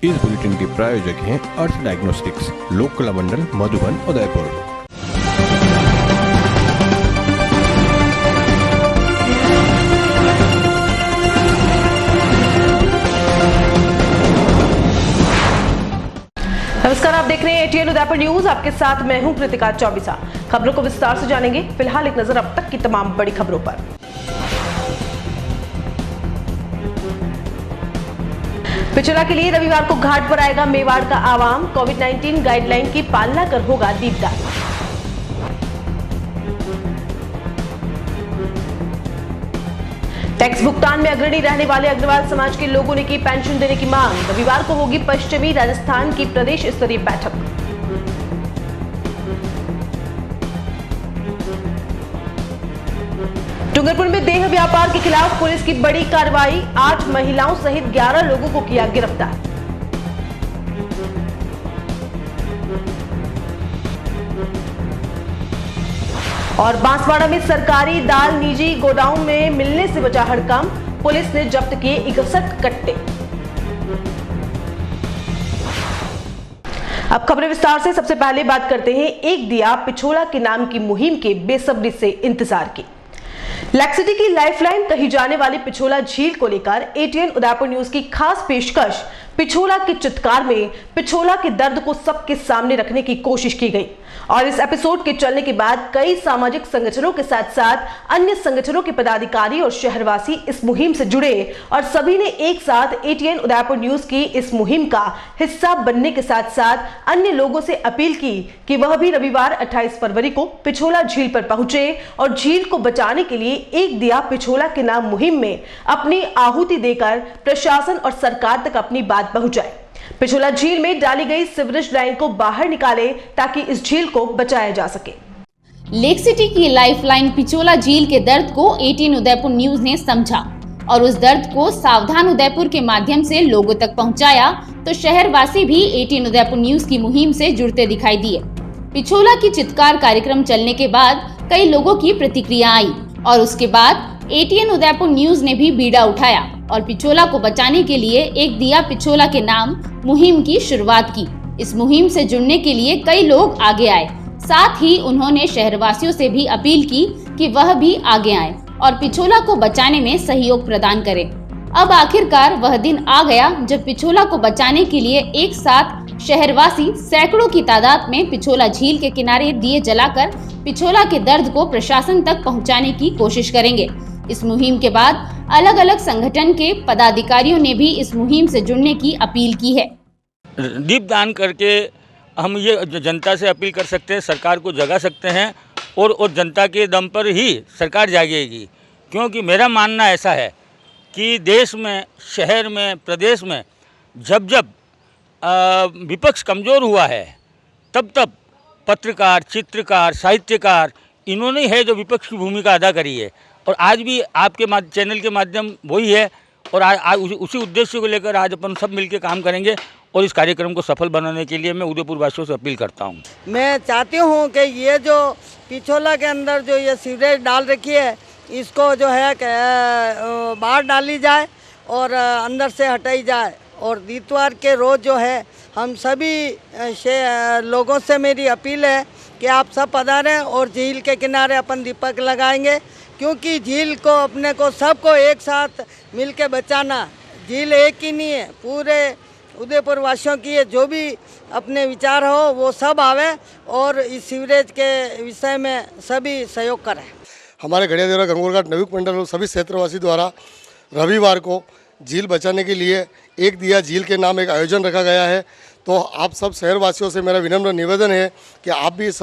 इस बुलेटिन के प्रायोजक हैं अर्थ डायग्नोस्टिक्स, लोक कला मंडल, मधुबन, उदयपुर। नमस्कार, आप देख रहे हैं एटीएन उदयपुर न्यूज। आपके साथ मैं हूं कृतिका चौबीसा। खबरों को विस्तार से जानेंगे। फिलहाल एक नजर अब तक की तमाम बड़ी खबरों पर। पिछोला के लिए रविवार को घाट पर आएगा मेवाड़ का आवाम। कोविड-19 गाइडलाइन की पालना कर होगा दीपदान। टैक्स भुगतान में अग्रणी रहने वाले अग्रवाल समाज के लोगों ने की पेंशन देने की मांग। रविवार को होगी पश्चिमी राजस्थान की प्रदेश स्तरीय बैठक। डूंगरपुर में देह व्यापार के खिलाफ पुलिस की बड़ी कार्रवाई। 8 महिलाओं सहित 11 लोगों को किया गिरफ्तार। और बांसवाड़ा में सरकारी दाल निजी गोदाम में मिलने से बचा हड़कंप। पुलिस ने जब्त किए 61 कट्टे। अब खबरें विस्तार से। सबसे पहले बात करते हैं एक दिया पिछोला के नाम की मुहिम के बेसब्री से इंतजार की। लैक्सिटी की लाइफलाइन कही जाने वाली पिछोला झील को लेकर एटीएन उदयपुर न्यूज की खास पेशकश पिछोला के चित्कार में पिछोला के दर्द को सबके सामने रखने की कोशिश की गई। और इस एपिसोड के चलने के बाद कई सामाजिक संगठनों के साथ साथ अन्य संगठनों के पदाधिकारी और शहरवासी इस मुहिम से जुड़े और सभी ने एक साथ एटीएन उदयपुर न्यूज की इस मुहिम का हिस्सा बनने के साथ साथ अन्य लोगों से अपील की कि वह भी रविवार 28 फरवरी को पिछोला झील पर पहुंचे और झील को बचाने के लिए एक दिया पिछोला के नाम मुहिम में अपनी आहुति देकर प्रशासन और सरकार तक अपनी बात पहुंचाए। पिछोला झील में डाली गई सीवरेज लाइन को बाहर निकाले ताकि इस झील को बचाया जा सके। लेक सिटी की लाइफलाइन पिछोला झील के दर्द को एटीएन उदयपुर न्यूज ने समझा और उस दर्द को सावधान उदयपुर के माध्यम से लोगों तक पहुंचाया, तो शहरवासी भी एटीएन उदयपुर न्यूज की मुहिम से जुड़ते दिखाई दिए। पिछोला की चित्कार कार्यक्रम चलने के बाद कई लोगों की प्रतिक्रिया आई और उसके बाद एटीएन उदयपुर न्यूज ने भी बीड़ा उठाया और पिछोला को बचाने के लिए एक दिया पिछोला के नाम मुहिम की शुरुआत की। इस मुहिम से जुड़ने के लिए कई लोग आगे आए। साथ ही उन्होंने शहरवासियों से भी अपील की कि वह भी आगे आए और पिछोला को बचाने में सहयोग प्रदान करें। अब आखिरकार वह दिन आ गया जब पिछोला को बचाने के लिए एक साथ शहरवासी सैकड़ों की तादाद में पिछोला झील के किनारे दिए जलाकर पिछोला के दर्द को प्रशासन तक पहुंचाने की कोशिश करेंगे। इस मुहिम के बाद अलग अलग संगठन के पदाधिकारियों ने भी इस मुहिम से जुड़ने की अपील की है। दीपदान करके हम ये जनता से अपील कर सकते हैं, सरकार को जगा सकते हैं और जनता के दम पर ही सरकार जागेगी। क्योंकि मेरा मानना ऐसा है कि देश में, शहर में, प्रदेश में जब विपक्ष कमज़ोर हुआ है तब पत्रकार, चित्रकार, साहित्यकार इन्होंने है जो विपक्ष की भूमिका अदा करी है। और आज भी आपके चैनल के माध्यम वही है और आज उसी उद्देश्य को लेकर आज अपन सब मिलकर काम करेंगे और इस कार्यक्रम को सफल बनाने के लिए मैं उदयपुर वासियों से अपील करता हूँ। मैं चाहती हूँ कि ये जो पिछोला के अंदर जो ये सीवरेज डाल रखी है इसको जो है बाहर डाली जाए और अंदर से हटाई जाए। और इतवार के रोज़ जो है हम सभी लोगों से मेरी अपील है कि आप सब पधारें और झील के किनारे अपन दीपक लगाएंगे, क्योंकि झील को अपने को सबको एक साथ मिल के बचाना। झील एक ही नहीं है, पूरे उदयपुर वासियों की है। जो भी अपने विचार हो वो सब आवे और इस सीवरेज के विषय में सभी सहयोग करें। हमारे गड़ियादेवरा गंगोरघाट नवीक मंडल और सभी क्षेत्रवासी द्वारा रविवार को झील बचाने के लिए एक दिया झील के नाम एक आयोजन रखा गया है। तो आप सब शहरवासियों से मेरा विनम्र निवेदन है कि आप भी इस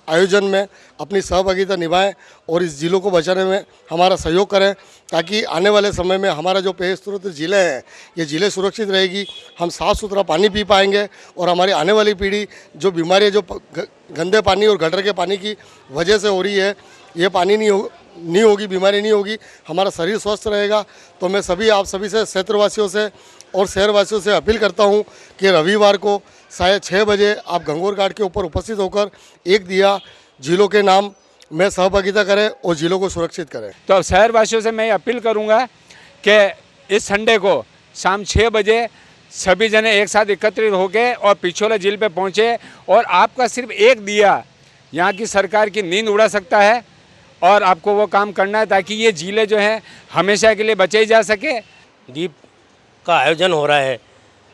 आयोजन में अपनी सहभागिता निभाएं और इस झीलों को बचाने में हमारा सहयोग करें, ताकि आने वाले समय में हमारा जो पेय स्रोत झीलें हैं ये झीलें सुरक्षित रहेगी, हम साफ़ सुथरा पानी पी पाएंगे और हमारी आने वाली पीढ़ी जो बीमारियाँ जो गंदे पानी और गटर के पानी की वजह से हो रही है, ये पानी नहीं होगी, बीमारी नहीं होगी, हमारा शरीर स्वस्थ रहेगा। तो मैं आप सभी से, क्षेत्रवासियों से और शहरवासियों से अपील करता हूँ कि रविवार को शायद 6 बजे आप गंगोर घाट के ऊपर उपस्थित होकर एक दिया झीलों के नाम में सहभागिता करें और झीलों को सुरक्षित करें। तो शहरवासियों से मैं अपील करूँगा कि इस संडे को शाम 6 बजे सभी जने एक साथ एकत्रित होकर और पिछोला झील पे पहुँचे और आपका सिर्फ एक दिया यहाँ की सरकार की नींद उड़ा सकता है और आपको वो काम करना है ताकि ये झीलें जो हैं हमेशा के लिए बचाई जा सके। दीप का आयोजन हो रहा है।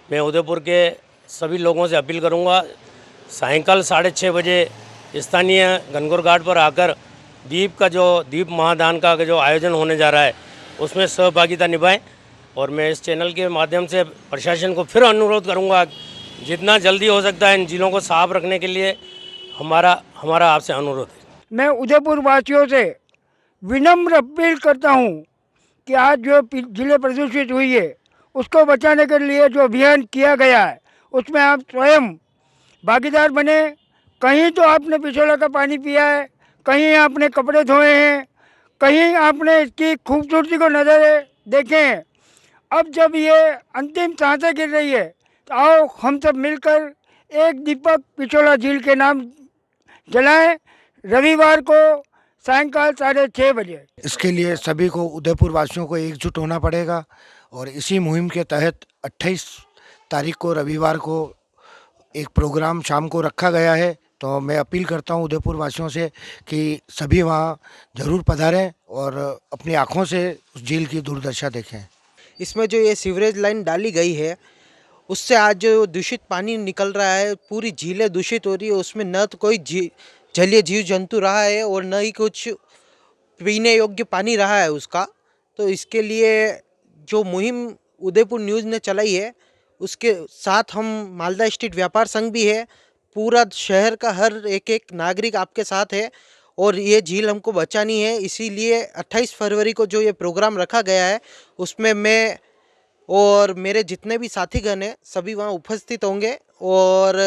मैं उदयपुर के सभी लोगों से अपील करूंगा, सायंकाल 6:30 बजे स्थानीय गनगौर घाट पर आकर दीप महादान का जो आयोजन होने जा रहा है उसमें सहभागिता निभाएं। और मैं इस चैनल के माध्यम से प्रशासन को फिर अनुरोध करूंगा, जितना जल्दी हो सकता है इन झीलों को साफ रखने के लिए हमारा आपसे अनुरोध है। मैं उदयपुर वासियों से विनम्र अपील करता हूं कि आज जो जिले प्रदूषित हुई है उसको बचाने के लिए जो अभियान किया गया है उसमें आप स्वयं भागीदार बने। कहीं तो आपने पिछोला का पानी पिया है, कहीं आपने कपड़े धोए हैं, कहीं आपने इसकी खूबसूरती को नज़र देखे हैं। अब जब ये अंतिम सांसें गिर रही है तो आओ हम सब मिलकर एक दीपक पिछोला झील के नाम जलाएं रविवार को सायंकाल 6:30 बजे। इसके लिए सभी को उदयपुर वासियों को एकजुट होना पड़ेगा और इसी मुहिम के तहत 28 तारीख को रविवार को एक प्रोग्राम शाम को रखा गया है। तो मैं अपील करता हूं उदयपुर वासियों से कि सभी वहां ज़रूर पधारें और अपनी आँखों से उस झील की दुर्दशा देखें। इसमें जो ये सीवरेज लाइन डाली गई है उससे आज जो दूषित पानी निकल रहा है, पूरी झीलें दूषित हो रही है। उसमें न तो कोई जलीय जीव जंतु रहा है और न ही कुछ पीने योग्य पानी रहा है उसका। तो इसके लिए जो मुहिम उदयपुर न्यूज़ ने चलाई है उसके साथ हम मालदा स्ट्रीट व्यापार संघ भी है, पूरा शहर का हर एक नागरिक आपके साथ है और ये झील हमको बचानी है। इसीलिए 28 फरवरी को जो ये प्रोग्राम रखा गया है उसमें मैं और मेरे जितने भी साथीगण हैं सभी वहाँ उपस्थित होंगे और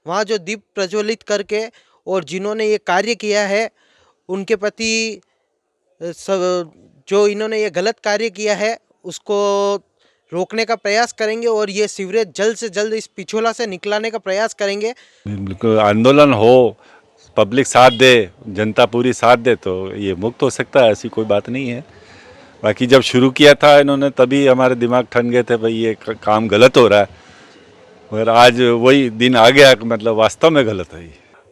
वहाँ जो दीप प्रज्वलित करके और जिन्होंने ये कार्य किया है उनके प्रति जो इन्होंने ये गलत कार्य किया है उसको रोकने का प्रयास करेंगे और ये सीवरेज जल्द से जल्द इस पिछोला से निकलाने का प्रयास करेंगे। बिल्कुल आंदोलन हो, पब्लिक साथ दे, जनता पूरी साथ दे तो ये मुक्त हो सकता है, ऐसी कोई बात नहीं है। बाकी जब शुरू किया था इन्होंने तभी हमारे दिमाग ठन गए थे भाई ये काम गलत हो रहा है, मगर आज वही दिन आ गया, मतलब वास्तव में गलत है।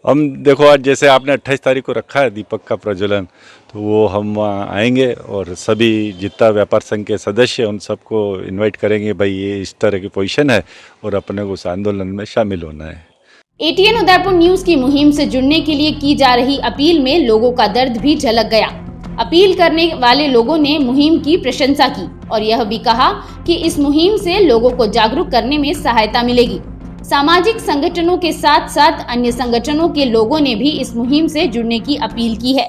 हम देखो आज जैसे आपने 28 तारीख को रखा है दीपक का प्रज्वलन, तो वो हम आएंगे और सभी जितना व्यापार संघ के सदस्य उन सबको इनवाइट करेंगे, भाई ये इस तरह की पोजीशन है और अपने को उस आंदोलन में शामिल होना है। एटीएन उदयपुर न्यूज की मुहिम से जुड़ने के लिए की जा रही अपील में लोगों का दर्द भी झलक गया। अपील करने वाले लोगों ने मुहिम की प्रशंसा की और यह भी कहा कि इस मुहिम से लोगों को जागरूक करने में सहायता मिलेगी। सामाजिक संगठनों के साथ साथ अन्य संगठनों के लोगों ने भी इस मुहिम से जुड़ने की अपील की है।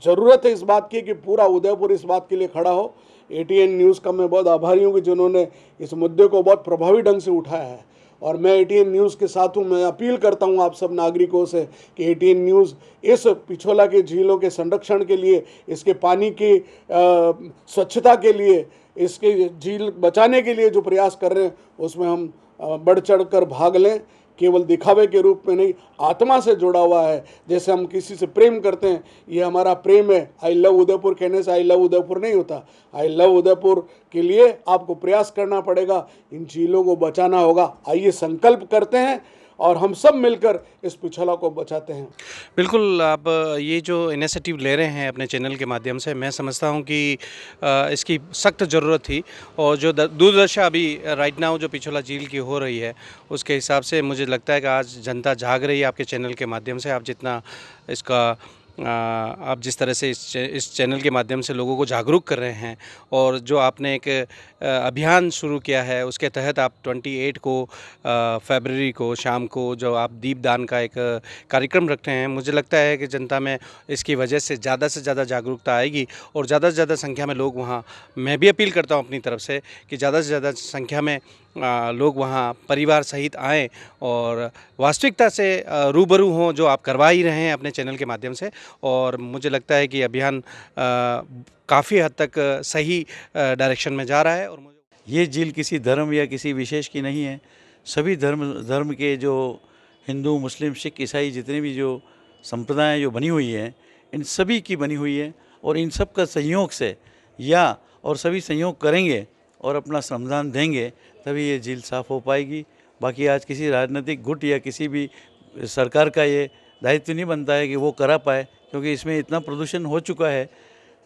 जरूरत है इस बात की कि पूरा उदयपुर इस बात के लिए खड़ा हो। एटीएन न्यूज़ का मैं बहुत आभारी हूँ कि जिन्होंने इस मुद्दे को बहुत प्रभावी ढंग से उठाया है और मैं एटीएन न्यूज़ के साथ हूँ। मैं अपील करता हूँ आप सब नागरिकों से कि एटीएन न्यूज़ इस पिछोला के झीलों के संरक्षण के लिए, इसके पानी की स्वच्छता के लिए, इसके झील बचाने के लिए जो प्रयास कर रहे हैं उसमें हम बढ़ चढ़ कर भाग लें। केवल दिखावे के रूप में नहीं, आत्मा से जुड़ा हुआ है। जैसे हम किसी से प्रेम करते हैं, ये हमारा प्रेम है। आई लव उदयपुर कहने से आई लव उदयपुर नहीं होता। आई लव उदयपुर के लिए आपको प्रयास करना पड़ेगा, इन झीलों को बचाना होगा। आइए संकल्प करते हैं और हम सब मिलकर इस पिछोला को बचाते हैं। बिल्कुल, आप ये जो इनिशिएटिव ले रहे हैं अपने चैनल के माध्यम से, मैं समझता हूँ कि इसकी सख्त ज़रूरत थी और जो दुर्दशा अभी राइट नाउ जो पिछोला झील की हो रही है उसके हिसाब से मुझे लगता है कि आज जनता जाग रही है आपके चैनल के माध्यम से। आप जितना इसका आप जिस तरह से इस चैनल के माध्यम से लोगों को जागरूक कर रहे हैं और जो आपने एक अभियान शुरू किया है उसके तहत आप 28 को फरवरी को शाम को जो आप दीपदान का एक कार्यक्रम रख रहे हैं, मुझे लगता है कि जनता में इसकी वजह से ज़्यादा जागरूकता आएगी और ज़्यादा से ज़्यादा संख्या में लोग वहाँ, मैं भी अपील करता हूँ अपनी तरफ से कि ज़्यादा से ज़्यादा संख्या में लोग वहाँ परिवार सहित आएँ और वास्तविकता से रूबरू हों जो आप करवा ही रहे हैं अपने चैनल के माध्यम से। और मुझे लगता है कि अभियान काफ़ी हद तक सही डायरेक्शन में जा रहा है। और ये झील किसी धर्म या किसी विशेष की नहीं है, सभी धर्म के जो हिंदू, मुस्लिम, सिख, ईसाई जितने भी जो संप्रदाय जो बनी हुई हैं इन सभी की बनी हुई है और इन सब का सहयोग से और सभी सहयोग करेंगे और अपना श्रमदान देंगे तभी ये झील साफ़ हो पाएगी। बाकी आज किसी राजनीतिक गुट या किसी भी सरकार का ये दायित्व नहीं बनता है कि वो करा पाए, क्योंकि इसमें इतना प्रदूषण हो चुका है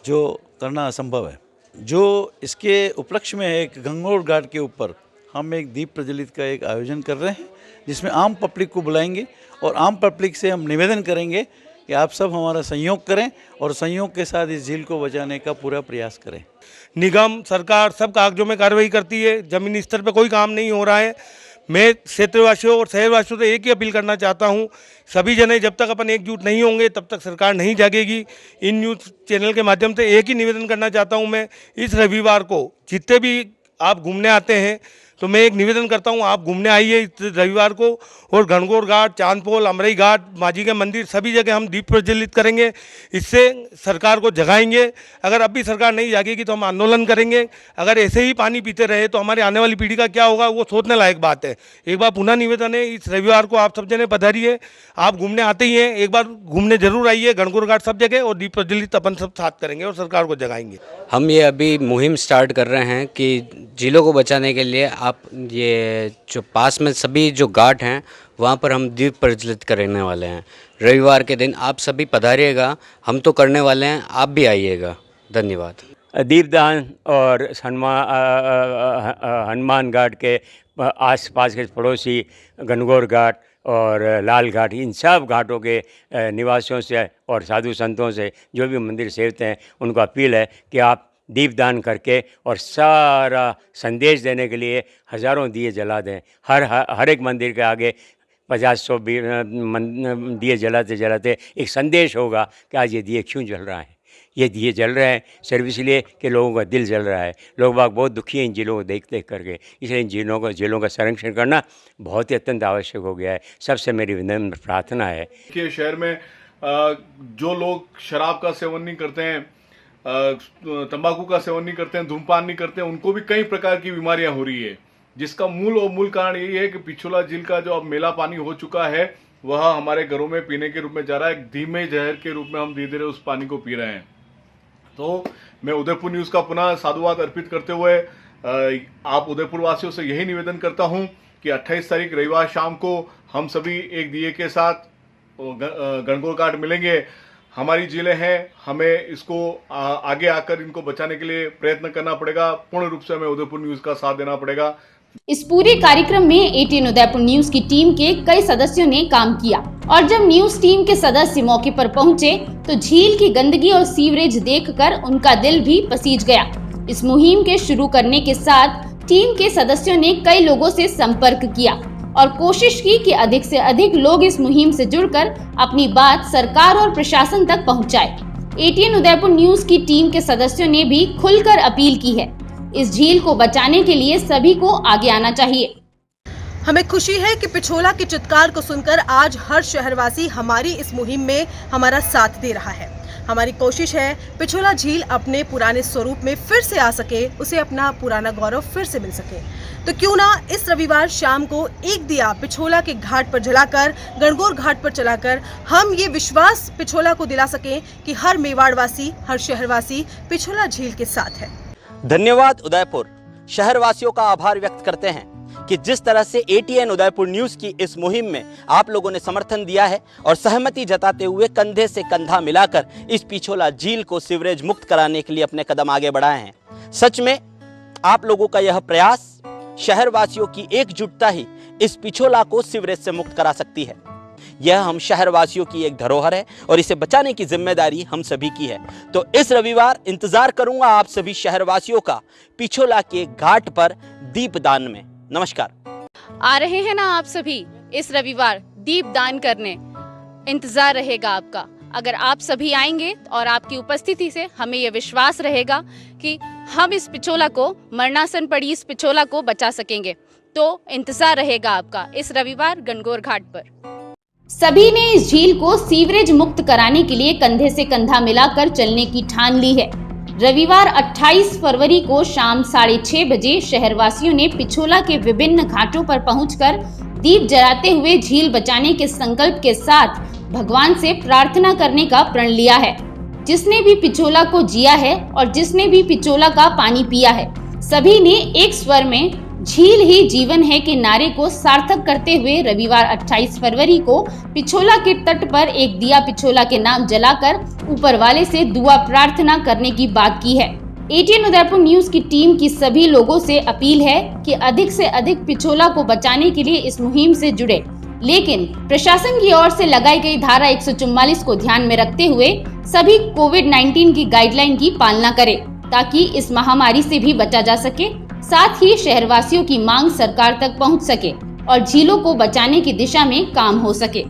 जो करना असंभव है। जो इसके उपलक्ष्य में एक गंगोर घाट के ऊपर हम एक दीप प्रज्वलित का एक आयोजन कर रहे हैं, जिसमें आम पब्लिक को बुलाएंगे और आम पब्लिक से हम निवेदन करेंगे कि आप सब हमारा सहयोग करें और सहयोग के साथ इस झील को बचाने का पूरा प्रयास करें। निगम सरकार सब कागजों में कार्रवाई करती है, जमीनी स्तर पर कोई काम नहीं हो रहा है। मैं क्षेत्रवासियों और शहरवासियों से एक ही अपील करना चाहता हूं, सभी जने जब तक अपन एकजुट नहीं होंगे तब तक सरकार नहीं जागेगी। इन न्यूज़ चैनल के माध्यम से एक ही निवेदन करना चाहता हूं मैं, इस रविवार को जितने भी आप घूमने आते हैं तो मैं एक निवेदन करता हूं, आप घूमने आइए इस रविवार को, और गणगौर घाट, चांदपोल, अमरई घाट, माजी के मंदिर सभी जगह हम दीप प्रज्वलित करेंगे। इससे सरकार को जगाएंगे। अगर अब भी सरकार नहीं जागेगी तो हम आंदोलन करेंगे। अगर ऐसे ही पानी पीते रहे तो हमारी आने वाली पीढ़ी का क्या होगा, वो सोचने लायक बात है। एक बार पुनः निवेदन है, इस रविवार को आप सब जने पधारिए। आप घूमने आते ही हैं, एक बार घूमने जरूर आइए गणगौर घाट सब जगह, और दीप प्रज्वलित अपन सब साथ करेंगे और सरकार को जगाएंगे। हम ये अभी मुहिम स्टार्ट कर रहे हैं कि झीलों को बचाने के लिए आप ये जो पास में सभी जो घाट हैं वहाँ पर हम दीप प्रज्वलित करने वाले हैं। रविवार के दिन आप सभी पधारिएगा, हम तो करने वाले हैं, आप भी आइएगा। धन्यवाद। दीपदान और हनुमान घाट के आसपास के पड़ोसी गणगौर घाट और लाल घाट, इन सब घाटों के निवासियों से और साधु संतों से जो भी मंदिर सेवते हैं उनको अपील है कि आप दीपदान करके और सारा संदेश देने के लिए हज़ारों दिए जला दें। हर एक मंदिर के आगे 50-100 दिए जलाते जलाते एक संदेश होगा कि आज ये दिए क्यों जल रहा है। ये दिए जल रहे हैं सिर्फ इसलिए कि लोगों का दिल जल रहा है। लोग बाग बहुत दुखी हैं इन झीलों को देख देख करके, इसलिए इन झीलों का संरक्षण करना बहुत ही अत्यंत आवश्यक हो गया है। सबसे मेरी विनम्र प्रार्थना है कि शहर में जो लोग शराब का सेवन नहीं करते हैं, तंबाकू का सेवन नहीं करते हैं, धूमपान नहीं करते हैं, उनको भी कई प्रकार की बीमारियां हो रही है, जिसका मूल कारण यही है कि पिछोला झील का जो अब मेला पानी हो चुका है वह हमारे घरों में पीने के रूप में जा रहा है। एक धीमे जहर के रूप में हम धीरे धीरे उस पानी को पी रहे हैं। तो मैं उदयपुर न्यूज़ का पुनः साधुवाद अर्पित करते हुए आप उदयपुर वासियों से यही निवेदन करता हूं कि 28 तारीख रविवार शाम को हम सभी एक दिए के साथ गणगौर घाट मिलेंगे। हमारी झीलें हैं, हमें इसको आगे आकर इनको बचाने के लिए प्रयत्न करना पड़ेगा। पूर्ण रूप से हमें उदयपुर न्यूज़ का साथ देना पड़ेगा। इस पूरे कार्यक्रम में 18 उदयपुर न्यूज की टीम के कई सदस्यों ने काम किया और जब न्यूज टीम के सदस्य मौके पर पहुंचे तो झील की गंदगी और सीवरेज देखकर उनका दिल भी पसीज गया। इस मुहिम के शुरू करने के साथ टीम के सदस्यों ने कई लोगों से संपर्क किया और कोशिश की कि अधिक से अधिक लोग इस मुहिम से जुड़कर अपनी बात सरकार और प्रशासन तक पहुंचाए। 18 उदयपुर न्यूज की टीम के सदस्यों ने भी खुलकर अपील की है, इस झील को बचाने के लिए सभी को आगे आना चाहिए। हमें खुशी है कि पिछोला की चित्कार को सुनकर आज हर शहरवासी हमारी इस मुहिम में हमारा साथ दे रहा है। हमारी कोशिश है पिछोला झील अपने पुराने स्वरूप में फिर से आ सके, उसे अपना पुराना गौरव फिर से मिल सके। तो क्यों ना इस रविवार शाम को एक दिया पिछोला के घाट पर जलाकर, गणगौर घाट पर चलाकर हम ये विश्वास पिछोला को दिला सकें कि हर मेवाड़वासी, हर शहरवासी पिछोला झील के साथ है। धन्यवाद उदयपुर। शहरवासियों का आभार व्यक्त करते हैं कि जिस तरह से ATN उदयपुर न्यूज़ की इस मुहिम में आप लोगों ने समर्थन दिया है और सहमति जताते हुए कंधे से कंधा मिलाकर इस पिछोला झील को सीवरेज मुक्त कराने के लिए अपने कदम आगे बढ़ाए हैं। सच में आप लोगों का यह प्रयास, शहरवासियों की एकजुटता ही इस पिछोला को सीवरेज से मुक्त करा सकती है। यह हम शहरवासियों की एक धरोहर है और इसे बचाने की जिम्मेदारी हम सभी की है। तो इस रविवार इंतजार करूंगा आप सभी शहरवासियों का पिछोला के घाट पर दीपदान में। नमस्कार। आ रहे हैं ना आप सभी इस रविवार दीपदान करने, इंतजार रहेगा आपका। अगर आप सभी आएंगे और आपकी उपस्थिति से हमें यह विश्वास रहेगा कि हम इस पिछोला को, मरणासन पड़ी इस पिछोला को बचा सकेंगे। तो इंतजार रहेगा आपका इस रविवार गणगौर घाट पर। सभी ने इस झील को सीवरेज मुक्त कराने के लिए कंधे से कंधा मिलाकर चलने की ठान ली है। रविवार 28 फरवरी को शाम 6:30 बजे शहरवासियों ने पिछोला के विभिन्न घाटों पर पहुंचकर दीप जलाते हुए झील बचाने के संकल्प के साथ भगवान से प्रार्थना करने का प्रण लिया है। जिसने भी पिछोला को जिया है और जिसने भी पिछोला का पानी पिया है, सभी ने एक स्वर में झील ही जीवन है के नारे को सार्थक करते हुए रविवार 28 फरवरी को पिछोला के तट पर एक दिया पिछोला के नाम जलाकर ऊपर वाले से दुआ प्रार्थना करने की बात की है। एटीएन उदयपुर न्यूज की टीम की सभी लोगों से अपील है कि अधिक से अधिक पिछोला को बचाने के लिए इस मुहिम से जुड़े, लेकिन प्रशासन की ओर से लगाई गई धारा 144 को ध्यान में रखते हुए सभी कोविड-19 की गाइडलाइन की पालना करें ताकि इस महामारी से भी बचा जा सके। साथ ही शहरवासियों की मांग सरकार तक पहुंच सके और झीलों को बचाने की दिशा में काम हो सके।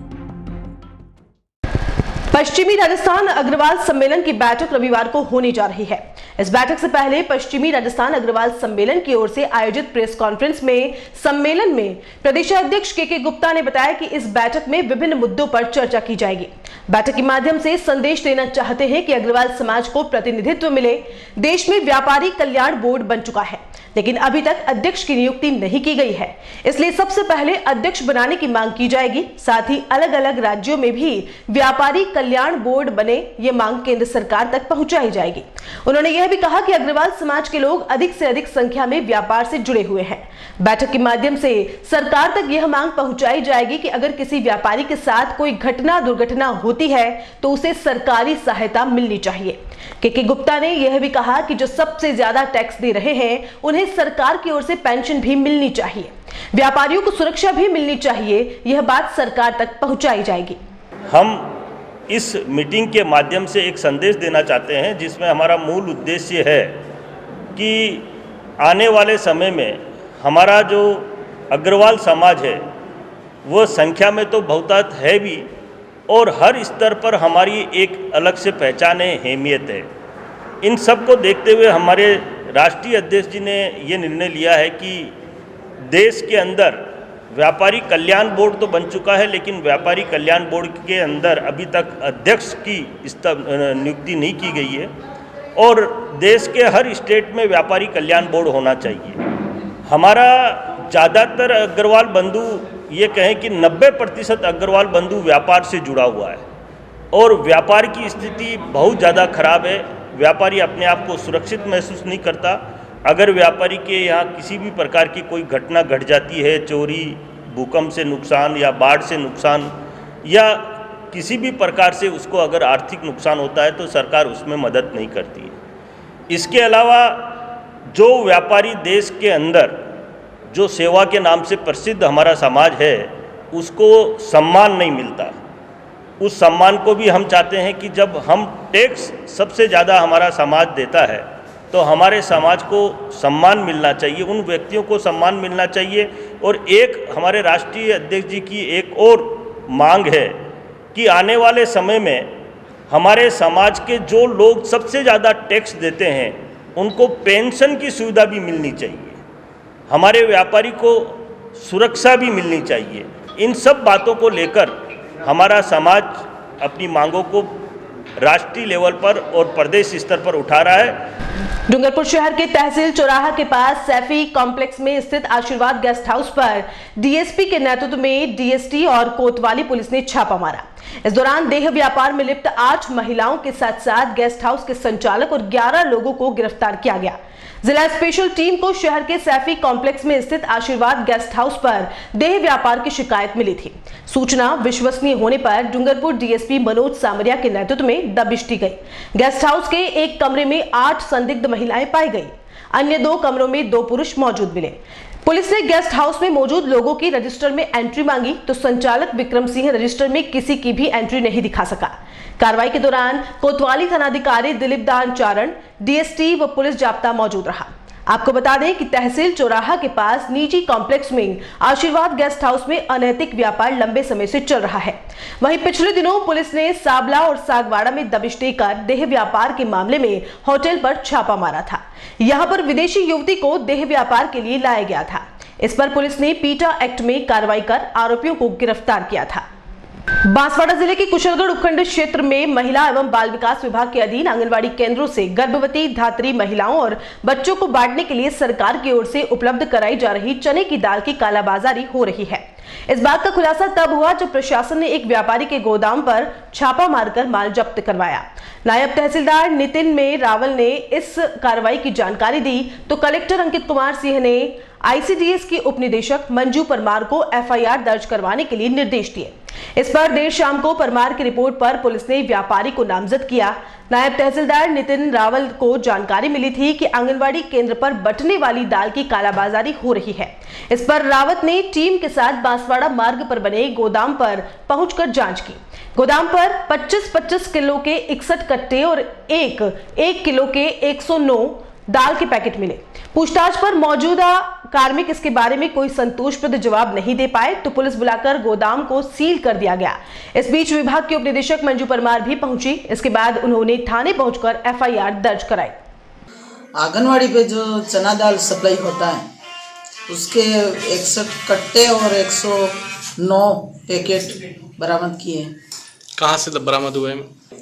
पश्चिमी राजस्थान अग्रवाल सम्मेलन की बैठक रविवार को होने जा रही है। इस बैठक से पहले पश्चिमी राजस्थान अग्रवाल सम्मेलन की ओर से आयोजित प्रेस कॉन्फ्रेंस में सम्मेलन में प्रदेशाध्यक्ष के गुप्ता ने बताया कि इस बैठक में विभिन्न मुद्दों पर चर्चा की जाएगी। बैठक के माध्यम से संदेश देना चाहते हैं कि अग्रवाल समाज को प्रतिनिधित्व मिले। देश में व्यापारी कल्याण बोर्ड बन चुका है, लेकिन अभी तक अध्यक्ष की नियुक्ति नहीं की गई है, इसलिए सबसे पहले अध्यक्ष बनाने की मांग की जाएगी। साथ ही अलग अलग राज्यों में भी व्यापारी कल्याण बोर्ड बने, ये मांग केंद्र सरकार तक पहुंचाई जाएगी। उन्होंने यह भी कहा कि अग्रवाल समाज के लोग अधिक से अधिक संख्या में व्यापार से जुड़े हुए हैं। बैठक के माध्यम से सरकार तक यह मांग पहुंचाई जाएगी कि अगर किसी व्यापारी के साथ कोई घटना दुर्घटना होती है तो उसे सरकारी सहायता मिलनी चाहिए। के गुप्ता ने यह भी कहा कि जो सबसे ज्यादा टैक्स दे रहे हैं उन्हें सरकार की ओर से पेंशन भी मिलनी चाहिए, व्यापारियों को सुरक्षा भी मिलनी चाहिए। यह बात सरकार तक पहुंचाई जाएगी। हम इस मीटिंग के माध्यम से एक संदेश देना चाहते हैं जिसमें हमारा मूल उद्देश्य है कि आने वाले समय में हमारा जो अग्रवाल समाज है वो संख्या में तो बहुतायत है भी और हर स्तर पर हमारी एक अलग से पहचान है, अहमियत है। इन सब को देखते हुए हमारे राष्ट्रीय अध्यक्ष जी ने ये निर्णय लिया है कि देश के अंदर व्यापारी कल्याण बोर्ड तो बन चुका है, लेकिन व्यापारी कल्याण बोर्ड के अंदर अभी तक अध्यक्ष की नियुक्ति नहीं की गई है और देश के हर स्टेट में व्यापारी कल्याण बोर्ड होना चाहिए। हमारा ज़्यादातर अग्रवाल बंधु ये कहें कि 90% अग्रवाल बंधु व्यापार से जुड़ा हुआ है और व्यापार की स्थिति बहुत ज़्यादा खराब है। व्यापारी अपने आप को सुरक्षित महसूस नहीं करता। अगर व्यापारी के यहाँ किसी भी प्रकार की कोई घटना घट जाती है, चोरी, भूकंप से नुकसान या बाढ़ से नुकसान या किसी भी प्रकार से उसको अगर आर्थिक नुकसान होता है तो सरकार उसमें मदद नहीं करती है। इसके अलावा जो व्यापारी देश के अंदर जो सेवा के नाम से प्रसिद्ध हमारा समाज है उसको सम्मान नहीं मिलता। उस सम्मान को भी हम चाहते हैं कि जब हम टैक्स सबसे ज़्यादा हमारा समाज देता है तो हमारे समाज को सम्मान मिलना चाहिए, उन व्यक्तियों को सम्मान मिलना चाहिए। और एक हमारे राष्ट्रीय अध्यक्ष जी की एक और मांग है कि आने वाले समय में हमारे समाज के जो लोग सबसे ज़्यादा टैक्स देते हैं उनको पेंशन की सुविधा भी मिलनी चाहिए, हमारे व्यापारी को सुरक्षा भी मिलनी चाहिए। इन सब बातों को लेकर हमारा समाज अपनी मांगों को राष्ट्रीय लेवल पर और प्रदेश स्तर पर उठा रहा है। डूंगरपुर शहर के तहसील चौराहा के पास सैफी कॉम्प्लेक्स में स्थित आशीर्वाद गेस्ट हाउस पर डीएसपी के नेतृत्व में डीएसटी और कोतवाली पुलिस ने छापा मारा। इस दौरान देह व्यापार में लिप्त 8 महिलाओं के साथ साथ गेस्ट हाउस के संचालक और 11 लोगों को गिरफ्तार किया गया। जिला स्पेशल टीम को शहर के सैफी कॉम्प्लेक्स में स्थित आशीर्वाद गेस्ट हाउस पर देह व्यापार की शिकायत मिली थी। सूचना विश्वसनीय होने पर डूंगरपुर डीएसपी मनोज सामरिया के नेतृत्व में दबिश दी गई। गेस्ट हाउस के एक कमरे में 8 संदिग्ध महिलाएं पाई गई, अन्य 2 कमरों में 2 पुरुष मौजूद मिले। पुलिस ने गेस्ट हाउस में मौजूद लोगों की रजिस्टर में एंट्री मांगी तो संचालक विक्रम सिंह रजिस्टर में किसी की भी एंट्री नहीं दिखा सका। कार्रवाई के दौरान कोतवाली थानाधिकारी दिलीप दान चारण, डीएसटी व पुलिस जाब्ता मौजूद रहा। आपको बता दें कि तहसील चौराहा के पास निजी कॉम्प्लेक्स में आशीर्वाद गेस्ट हाउस में अनैतिक व्यापार लंबे समय से चल रहा है। वहीं पिछले दिनों पुलिस ने साबला और सागवाड़ा में दबिश देकर देह व्यापार के मामले में होटल पर छापा मारा था। यहां पर विदेशी युवती को देह व्यापार के लिए लाया गया था। इस पर पुलिस ने पीटा एक्ट में कार्रवाई कर आरोपियों को गिरफ्तार किया था। बांसवाड़ा जिले के कुशलगढ़ उपखंड क्षेत्र में महिला एवं बाल विकास विभाग के अधीन आंगनबाड़ी केंद्रों से गर्भवती धात्री महिलाओं और बच्चों को बांटने के लिए सरकार की ओर से उपलब्ध कराई जा रही चने की दाल की कालाबाजारी हो रही है। इस बात का खुलासा तब हुआ जब प्रशासन ने एक व्यापारी के गोदाम पर छापा मारकर माल जब्त करवाया। नायब तहसीलदार नितिन में रावल ने इस कार्रवाई की जानकारी दी तो कलेक्टर अंकित कुमार सिंह ने आईसीडीएस की उपनिदेशक मंजू परमार को एफआईआर दर्ज करवाने के लिए निर्देश दिए। इस पर देर शाम को परमार की रिपोर्ट पर पुलिस ने व्यापारी को नामजद किया। नायब तहसीलदार नितिन रावल को जानकारी मिली थी कि आंगनवाड़ी केंद्र पर बंटने वाली दाल की कालाबाजारी हो रही है। इस पर रावत ने टीम के साथ बांसवाड़ा मार्ग पर बने गोदाम पर पहुंचकर जांच की। गोदाम पर 25-25 किलो के 61 कट्टे और 1 किलो के 109 दाल के पैकेट मिले। पूछताछ पर मौजूदा कार्मिक इसके बारे में कोई संतोषप्रद जवाब नहीं दे पाए तो पुलिस बुलाकर गोदाम को सील कर दिया गया। इस बीच विभाग के उपनिदेशक मंजू परमार भी पहुंची। इसके बाद उन्होंने थाने पहुंचकर एफआईआर दर्ज कराई। आंगनवाड़ी पे जो चना दाल सप्लाई होता है उसके 61 कट्टे और 109 पैकेट बरामद किए। कहाँ से बरामद हुए?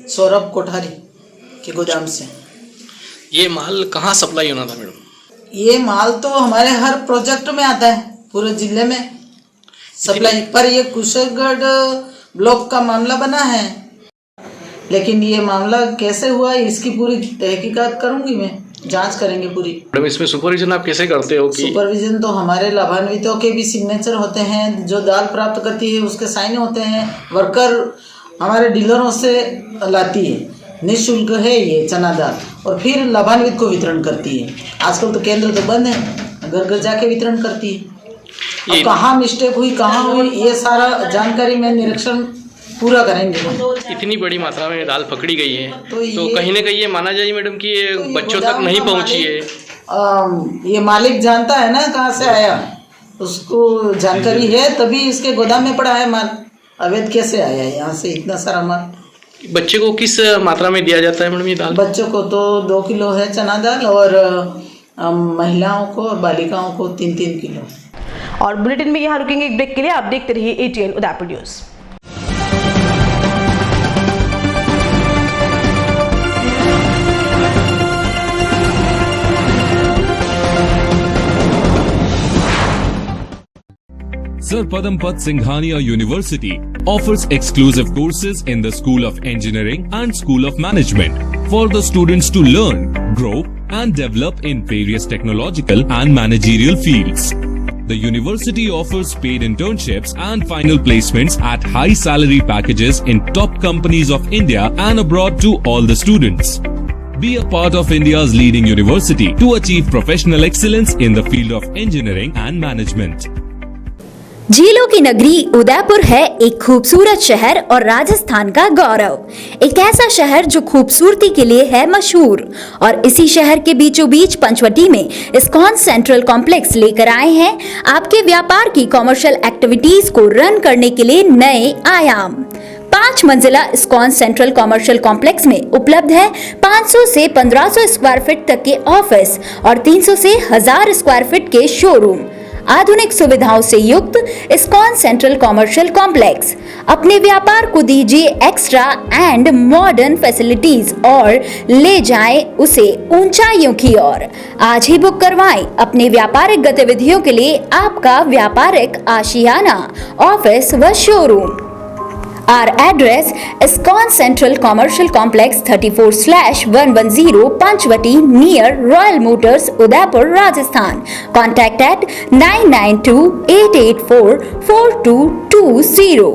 सौरभ कोठारी के गोदाम से। ये माल कहाँ सप्लाई होना था मैडम? ये माल तो हमारे हर प्रोजेक्ट में आता है, पूरे जिले में सप्लाई, पर ये कुशलगढ़ ब्लॉक का मामला बना है। लेकिन ये मामला कैसे हुआ इसकी पूरी तहकीकात करूंगी मैं, जांच करेंगे पूरी। मैडम इसमें सुपरविजन आप कैसे करते हो? कि सुपरविजन तो हमारे लाभान्वितों के भी सिग्नेचर होते हैं, जो दाल प्राप्त करती है उसके साइन होते हैं, वर्कर हमारे डीलरों से लाती है, निःशुल्क है ये चना दाल, और फिर लाभान्वित को वितरण करती है। आजकल तो केंद्र तो बंद है, घर घर जाके वितरण करती है। अब कहाँ मिस्टेक हुई, कहाँ हुई, ये सारा जानकारी में निरीक्षण पूरा करेंगे। इतनी बड़ी मात्रा में दाल पकड़ी गई है तो कहीं ना कहीं ये माना जाए मैडम कि ये बच्चों तक नहीं पहुंची है। ये मालिक जानता है ना कहाँ से आया, उसको जानकारी है तभी इसके गोदाम में पड़ा है माल। अवैध कैसे आया है यहाँ से इतना सारा माल? बच्चे को किस मात्रा में दिया जाता है मैडम ये दाल? बच्चों को तो 2 किलो है चना दाल और महिलाओं को और बालिकाओं को 3-3 किलो। और बुलेटिन में यहाँ रुकेंगे एक ब्रेक के लिए। आप देखते रहिए ATN Udaipur news. Sir Padampat Singhania University offers exclusive courses in the School of Engineering and School of Management for the students to learn, grow and develop in various technological and managerial fields. The university offers paid internships and final placements at high salary packages in top companies of India and abroad to all the students. Be a part of India's leading university to achieve professional excellence in the field of engineering and management. झीलों की नगरी उदयपुर है एक खूबसूरत शहर और राजस्थान का गौरव। एक ऐसा शहर जो खूबसूरती के लिए है मशहूर, और इसी शहर के बीचों बीच पंचवटी में इस्कॉन सेंट्रल कॉम्प्लेक्स लेकर आए हैं आपके व्यापार की कॉमर्शियल एक्टिविटीज को रन करने के लिए नए आयाम। 5 मंजिला इस्कॉन सेंट्रल कॉमर्शियल कॉम्प्लेक्स में उपलब्ध है 500 से 1500 स्क्वायर फीट तक के ऑफिस और 300 से 1000 स्क्वायर फीट के शोरूम। आधुनिक सुविधाओं से युक्त इस्कॉन सेंट्रल कॉमर्शियल कॉम्प्लेक्स अपने व्यापार को दीजिए एक्स्ट्रा एंड मॉडर्न फैसिलिटीज और ले जाएं उसे ऊंचाइयों की ओर। आज ही बुक करवाएं अपने व्यापारिक गतिविधियों के लिए आपका व्यापारिक आशियाना, ऑफिस व showroom. Our address ISKCON Central Commercial Complex 34/110 Panchvati near Royal Motors, Udaipur, Rajasthan. Contact at 992-884-4220.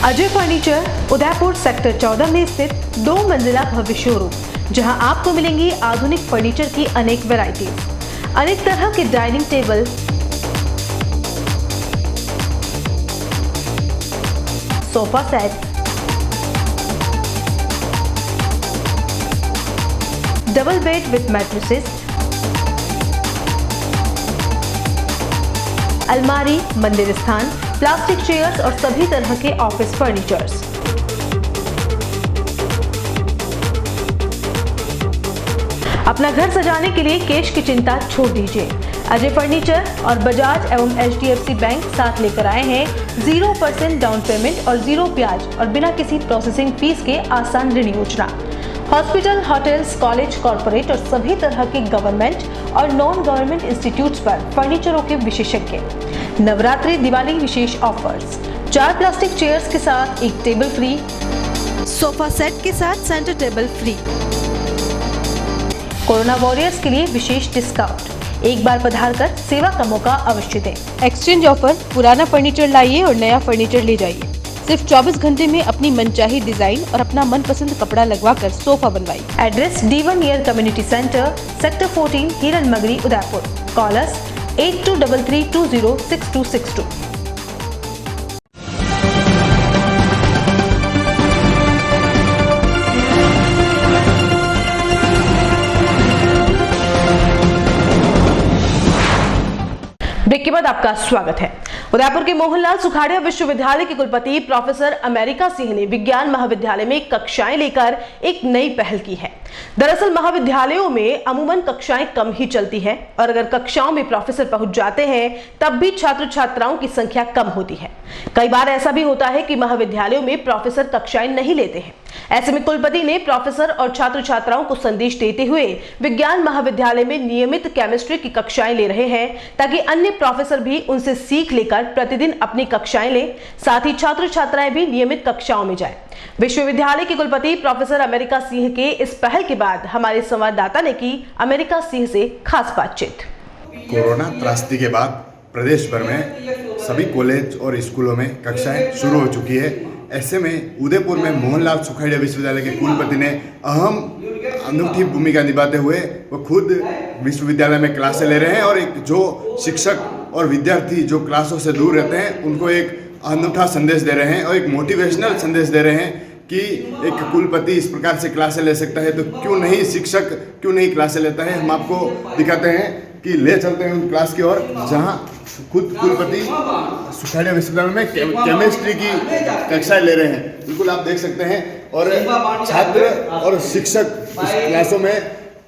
Ajay furniture Udaipur sector 14 में स्थित 2 मंजिला भव्य शोरूम, जहां आपको मिलेंगी आधुनिक फर्नीचर की अनेक वैरायटीज, अनेक तरह के dining table, sofa set, double bed with mattresses, अलमारी, मंदिर स्थान, प्लास्टिक चेयर्स और सभी तरह के ऑफिस फर्नीचर्स। अपना घर सजाने के लिए कैश की चिंता छोड़ दीजिए। अजय फर्नीचर और बजाज एवं HDFC बैंक साथ लेकर आए हैं 0% डाउन पेमेंट और 0 ब्याज और बिना किसी प्रोसेसिंग फीस के आसान ऋण योजना। हॉस्पिटल, होटल्स, कॉलेज, कॉर्पोरेट और सभी तरह के गवर्नमेंट और नॉन गवर्नमेंट इंस्टीट्यूट्स पर फर्नीचरों के विशेषज्ञ। नवरात्रि, दिवाली विशेष ऑफर्स, 4 प्लास्टिक चेयर्स के साथ 1 टेबल फ्री, सोफा सेट के साथ centre table free. Corona warriors के लिए विशेष डिस्काउंट। एक बार पधार कर सेवा का मौका अवश्य दें। एक्सचेंज ऑफर, पुराना फर्नीचर लाइए और नया फर्नीचर ले जाइए। सिर्फ 24 घंटे में अपनी मनचाही डिजाइन और अपना मनपसंद कपड़ा लगवाकर सोफा बनवाइए। Address D1 year community centre, sector 14, हिरन मगरी, उदयपुर। कॉलर्स 8233206262। ब्रेक के बाद आपका स्वागत है। उदयपुर के मोहनलाल सुखाड़िया विश्वविद्यालय के कुलपति प्रोफेसर अमेरिका सिंह ने विज्ञान महाविद्यालय में कक्षाएं लेकर एक नई पहल की है। दरअसल महाविद्यालयों में अमूमन कक्षाएं कम ही चलती हैं और अगर कक्षाओं में प्रोफेसर पहुंच जाते हैं तब भी छात्र छात्राओं की संख्या कम होती है। कई बार ऐसा भी होता है कि महाविद्यालयों में प्रोफेसर कक्षाएं नहीं लेते हैं। ऐसे में कुलपति ने प्रोफेसर और छात्र छात्राओं को संदेश देते हुए विज्ञान महाविद्यालय में नियमित केमिस्ट्री की कक्षाएं ले रहे हैं ताकि अन्य प्रोफेसर भी उनसे सीख लेकर प्रतिदिन अपनी कक्षाएं लें, साथ ही छात्र छात्राएं भी नियमित कक्षाओं में जाएं। विश्वविद्यालय के कुलपति प्रोफेसर अमेरिका सिंह के इस पहल के बाद हमारे संवाददाता ने की अमेरिका सिंह से खास बातचीत। कोरोना त्रासदी के बाद प्रदेश भर में सभी कॉलेज और स्कूलों में कक्षाएं शुरू हो चुकी है। ऐसे में उदयपुर में मोहनलाल सुखाड़िया विश्वविद्यालय के कुलपति ने अहम अनूठी भूमिका निभाते हुए वो खुद विश्वविद्यालय में क्लासें ले रहे हैं और एक जो शिक्षक और विद्यार्थी जो क्लासों से दूर रहते हैं उनको एक अनूठा संदेश दे रहे हैं और एक मोटिवेशनल संदेश दे रहे हैं कि एक कुलपति इस प्रकार से क्लासें ले सकता है तो क्यों नहीं शिक्षक क्यों नहीं क्लासें लेता है। हम आपको दिखाते हैं कि ले चलते हैं उन क्लास की ओर जहां खुद कुलपति सुखाड़िया विश्वविद्यालय में केमिस्ट्री की कक्षाएं ले रहे हैं। बिल्कुल आप देख सकते हैं और छात्र और शिक्षक इस क्लासों में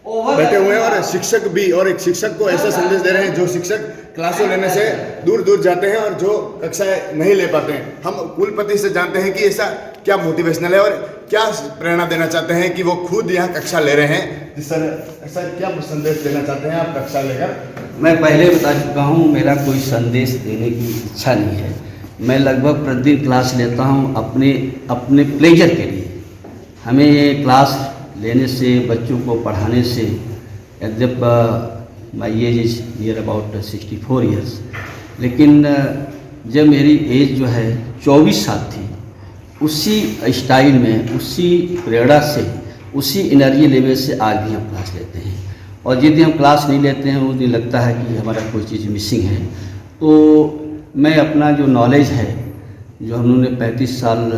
बैठे हुए हैं और शिक्षक भी और एक शिक्षक को ऐसा संदेश दे रहे हैं जो शिक्षक क्लासों लेने से दूर दूर जाते हैं और जो कक्षाएं नहीं ले पाते हैं। हम कुलपति से जानते हैं कि ऐसा क्या मोटिवेशनल है और क्या प्रेरणा देना चाहते हैं कि वो खुद यहाँ कक्षा ले रहे हैं। जिस तरह ऐसा क्या संदेश देना चाहते हैं आप कक्षा लेकर? मैं पहले बता चुका हूँ, मेरा कोई संदेश देने की इच्छा नहीं है। मैं लगभग प्रतिदिन क्लास लेता हूँ अपने प्लेजर के लिए। हमें ये क्लास लेने से, बच्चों को पढ़ाने से, जब my age is near about 64 years, लेकिन जब मेरी एज जो है 24 साल थी, उसी स्टाइल में, उसी प्रेरणा से, उसी एनर्जी लेवल से आज भी हम क्लास लेते हैं। और जिस दिन हम क्लास नहीं लेते हैं उस दिन लगता है कि हमारा कोई चीज़ मिसिंग है। तो मैं अपना जो नॉलेज है, जो हम लोगों ने 35 साल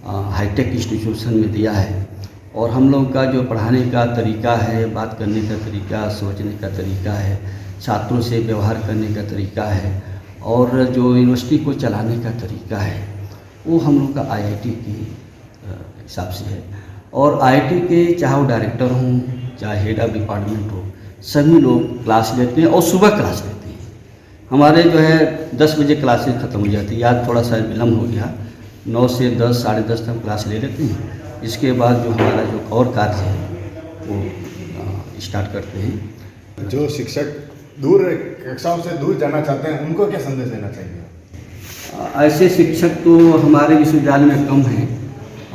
हाईटेक इंस्टीट्यूशन में दिया है, और हम लोग का जो पढ़ाने का तरीका है, बात करने का तरीका, सोचने का तरीका है, छात्रों से व्यवहार करने का तरीका है, और जो यूनिवर्सिटी को चलाने का तरीका है, वो हम लोग का IIT के हिसाब से है। और IIT के चाहे वो डायरेक्टर हों, चाहे हेड ऑफ डिपार्टमेंट हो, सभी लोग क्लास लेते हैं और सुबह क्लास लेते हैं। हमारे जो है 10 बजे क्लासेस ख़त्म हो जाती है। आज थोड़ा सा विलम्ब हो गया, 9 से 10, साढ़े 10 तक क्लास ले लेते हैं। इसके बाद जो हमारा जो और कार्य है वो स्टार्ट करते हैं। जो शिक्षक दूर कक्षाओं से दूर जाना चाहते हैं उनको क्या संदेश देना चाहिए? ऐसे शिक्षक तो हमारे विश्वविद्यालय में कम हैं,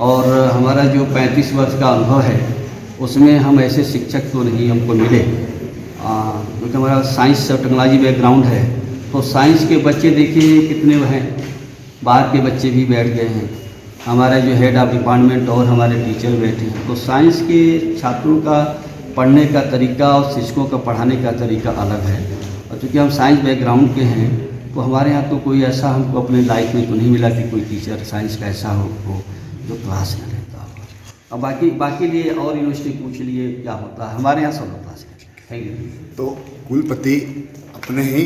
और हमारा जो 35 वर्ष का अनुभव है उसमें हम ऐसे शिक्षक तो नहीं हमको मिले, क्योंकि हमारा साइंस और टेक्नोलॉजी बैकग्राउंड है। तो साइंस के बच्चे देखिए कितने हैं, बाहर के बच्चे भी बैठ गए हैं, हमारे जो हेड ऑफ डिपार्टमेंट और हमारे टीचर बैठे हैं। तो साइंस के छात्रों का पढ़ने का तरीका और शिक्षकों का पढ़ाने का तरीका अलग है। और चूँकि हम साइंस बैकग्राउंड के हैं तो हमारे यहाँ तो कोई ऐसा हमको अपने लाइफ में तो नहीं मिला कि कोई टीचर साइंस का ऐसा हो जो क्लास में रहता हो। और बाकी लिए और यूनिवर्सिटी पूछ लिए क्या होता है, हमारे यहाँ सब क्लास है। Thank you. तो कुलपति अपने ही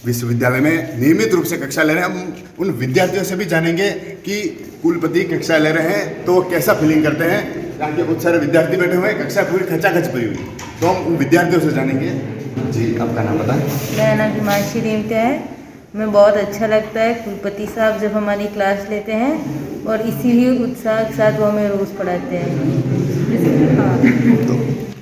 विश्वविद्यालय में नियमित रूप से कक्षा ले रहे हैं। हम उन विद्यार्थियों से भी जानेंगे कि कुलपति कक्षा ले रहे हैं तो कैसा फीलिंग करते हैं। यहाँ के बहुत सारे विद्यार्थी बैठे हुए हैं, कक्षा पूरी खचाखच भरी हुई, तो हम उन विद्यार्थियों से जानेंगे। जी, आपका नाम बताएं। मेरा नाम हिमांशी देवता है। हमें बहुत अच्छा लगता है कुलपति साहब जब हमारी क्लास लेते हैं और इसी ही उत्साह के साथ वो हमें रोज़ पढ़ाते हैं। हाँ, तो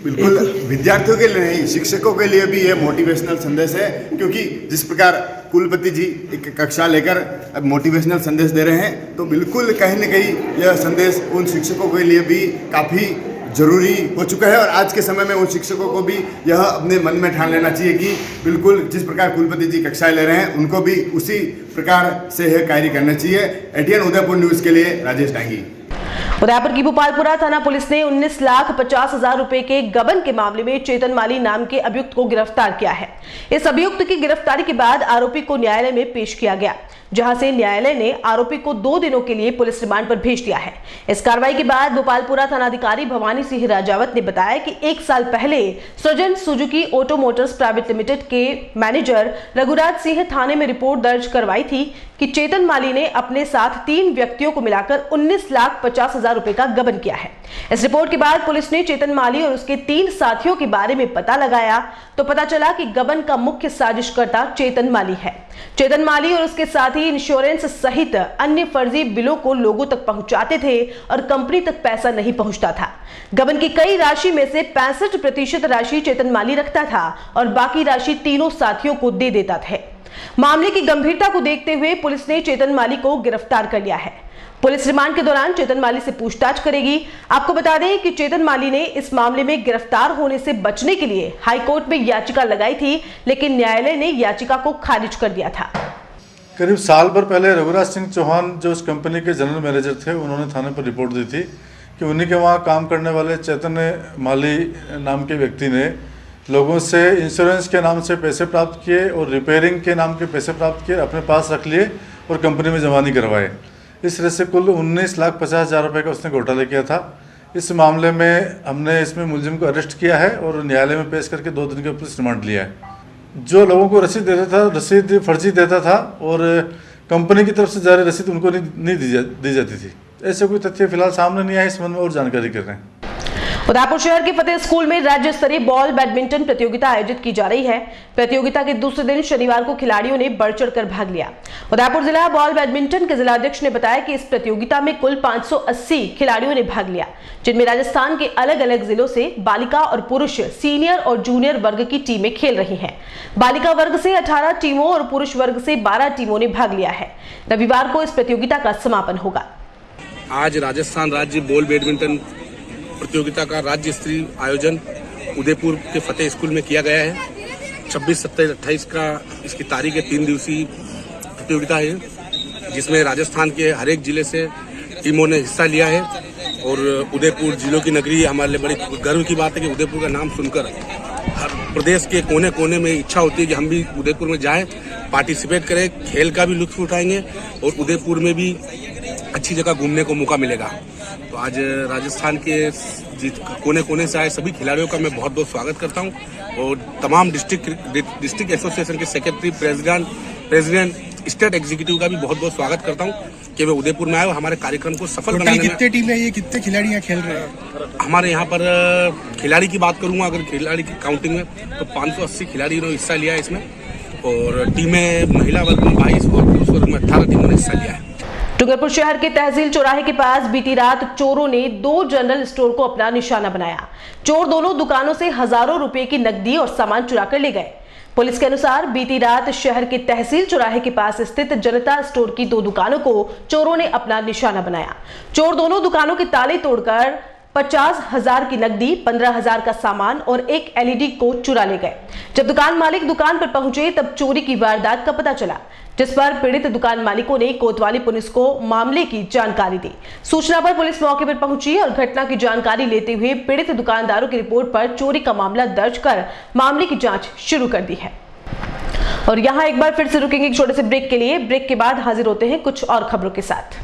बिल्कुल विद्यार्थियों के लिए नहीं, शिक्षकों के लिए भी ये मोटिवेशनल संदेश है, क्योंकि जिस प्रकार कुलपति जी एक कक्षा लेकर अब मोटिवेशनल संदेश दे रहे हैं, तो बिल्कुल कहीं न कहीं यह संदेश उन शिक्षकों के लिए भी काफ़ी जरूरी हो चुका है। और आज के समय में उन शिक्षकों को भी यह अपने मन में ठान लेना चाहिए कि बिल्कुल जिस प्रकार कुलपति जी कक्षाएं ले रहे हैं उनको भी उसी प्रकार से यह कार्य करना चाहिए। एटीएन उदयपुर न्यूज़ के लिए राजेश डांगी। उदयपुर की भोपालपुरा थाना पुलिस ने 19,50,000 रुपए के गबन के मामले में चेतन माली नाम के अभियुक्त को गिरफ्तार किया है। इस अभियुक्त की गिरफ्तारी के बाद आरोपी को न्यायालय में पेश किया गया, जहां से न्यायालय ने आरोपी को 2 दिनों के लिए पुलिस रिमांड पर भेज दिया है। इस कार्रवाई के बाद भोपालपुरा थानाधिकारी भवानी सिंह राजावत ने बताया कि 1 साल पहले सृजन Suzuki auto Motors private limited के मैनेजर रघुराज सिंह थाने में रिपोर्ट दर्ज करवाई थी कि चेतन माली ने अपने साथ 3 व्यक्तियों को मिलाकर 19,50,000 रुपए का गबन किया है। इस रिपोर्ट के बाद पुलिस ने चेतन माली और उसके 3 साथियों के बारे में पता लगाया तो पता चला कि गबन का मुख्य साजिशकर्ता चेतन माली है। चेतन माली और उसके साथी इंश्योरेंस सहित अन्य फर्जी बिलों को लोगों तक पहुंचाते थे और कंपनी तक पैसा नहीं पहुंचता था। गबन की कई राशि में से 65% राशि चेतन माली रखता था और बाकी राशि तीनों साथियों को दे देता था। मामले की गंभीरता को देखते हुए पुलिस ने चेतन माली को गिरफ्तार कर लिया है। पुलिस रिमांड के दौरान चेतन माली से पूछताछ करेगी। आपको बता दें कि चेतन माली ने इस मामले में गिरफ्तार होने से बचने के लिए हाईकोर्ट में याचिका लगाई थी, लेकिन न्यायालय ने याचिका को खारिज कर दिया था। करीब साल भर पहले रघुराज सिंह चौहान जो उस कंपनी के जनरल मैनेजर थे, उन्होंने थाने पर रिपोर्ट दी थी कि उन्हीं के वहाँ काम करने वाले चेतन माली नाम के व्यक्ति ने लोगों से इंश्योरेंस के नाम से पैसे प्राप्त किए और रिपेयरिंग के नाम के पैसे प्राप्त किए, अपने पास रख लिए और कंपनी में जमा नहीं करवाए। इस तरह से कुल 19,50,000 रुपये का उसने घोटाला किया था। इस मामले में हमने इसमें मुलजिम को अरेस्ट किया है और न्यायालय में पेश करके 2 दिन का पुलिस रिमांड लिया है। जो लोगों को रसीद देता था, रसीद फर्जी देता था और कंपनी की तरफ से जारी रसीद उनको नहीं दी जाती थी। ऐसे कोई तथ्य फिलहाल सामने नहीं आया, इस संबंध में और जानकारी कर रहे हैं। उदयपुर शहर के फतेह स्कूल में राज्य स्तरीय बॉल बैडमिंटन प्रतियोगिता आयोजित की जा रही है। प्रतियोगिता के दूसरे दिन शनिवार को खिलाड़ियों ने बढ़ चढ़कर भाग लिया। उदयपुर जिला बॉल बैडमिंटन के जिलाध्यक्ष ने बताया कि इस प्रतियोगिता में कुल 580 खिलाड़ियों ने भाग लिया, जिनमें राजस्थान के अलग अलग जिलों से बालिका और पुरुष सीनियर और जूनियर वर्ग की टीमें खेल रही हैं। बालिका वर्ग से 18 टीमों और पुरुष वर्ग से 12 टीमों ने भाग लिया है। रविवार को इस प्रतियोगिता का समापन होगा। आज राजस्थान राज्य बॉल बैडमिंटन प्रतियोगिता का राज्य स्तरीय आयोजन उदयपुर के फतेह स्कूल में किया गया है। 26, 27, 28 का इसकी तारीख है। 3 दिवसीय प्रतियोगिता है, जिसमें राजस्थान के हर एक जिले से टीमों ने हिस्सा लिया है। और उदयपुर जिलों की नगरी, हमारे लिए बड़ी गर्व की बात है कि उदयपुर का नाम सुनकर हर प्रदेश के कोने कोने में इच्छा होती है कि हम भी उदयपुर में जाएं, पार्टिसिपेट करें, खेल का भी लुत्फ उठाएंगे और उदयपुर में भी अच्छी जगह घूमने को मौका मिलेगा। तो आज राजस्थान के कोने कोने से आए सभी खिलाड़ियों का मैं बहुत बहुत स्वागत करता हूं और तमाम डिस्ट्रिक्ट एसोसिएशन के सेक्रेटरी, प्रेसिडेंट, स्टेट एग्जीक्यूटिव का भी बहुत बहुत स्वागत करता हूं कि वे उदयपुर में आए और हमारे कार्यक्रम को सफल बनाने में। कितने टीम है ये, कितने खिलाड़ी यहाँ खेल रहे हैं? हमारे यहाँ पर खिलाड़ी की बात करूँगा, अगर खिलाड़ी की काउंटिंग में तो 580 खिलाड़ियों ने हिस्सा लिया है इसमें। और टीमें महिला वर्ग में 22 और पुरुष वर्ग में 18 टीमों ने हिस्सा लिया है। डूंगरपुर शहर के तहसील चौराहे के पास बीती रात चोरों ने 2 जनरल स्टोर को अपना निशाना बनाया। चोर दोनों दुकानों से हजारों रुपए की नकदी और सामान चुरा कर ले गए। पुलिस के अनुसार बीती रात शहर के तहसील चौराहे के पास स्थित जनता स्टोर की 2 दुकानों को चोरों ने अपना निशाना बनाया। चोर दोनों दुकानों के ताले तोड़कर 50,000 की नकदी, 15,000 का सामान और एक LED को चुरा ले गए। जब दुकान मालिक दुकान पर पहुंचे तब चोरी की वारदात का पता चला, जिस पर पीड़ित दुकान मालिकों ने कोतवाली पुलिस को मामले की जानकारी दी। सूचना पर पुलिस मौके पर पहुंची और घटना की जानकारी लेते हुए पीड़ित दुकानदारों की रिपोर्ट पर चोरी का मामला दर्ज कर मामले की जांच शुरू कर दी है। और यहाँ एक बार फिर से रुकेंगे एक छोटे से ब्रेक के लिए। ब्रेक के बाद हाजिर होते हैं कुछ और खबरों के साथ।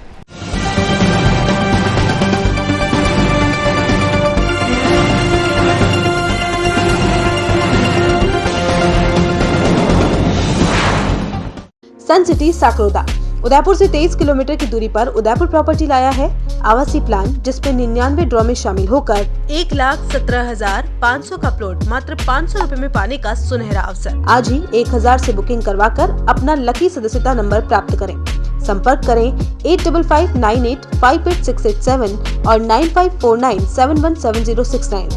सन सिटी साकरोदा उदयपुर से 23 किलोमीटर की दूरी पर उदयपुर प्रॉपर्टी लाया है आवासीय प्लान, जिसमें 99 ड्रॉ में शामिल होकर 1,17,500 का प्लॉट मात्र 500 रुपए में पाने का सुनहरा अवसर। आज ही 1000 से बुकिंग करवाकर अपना लकी सदस्यता नंबर प्राप्त करें। संपर्क करें 8559858687 और 9549717069।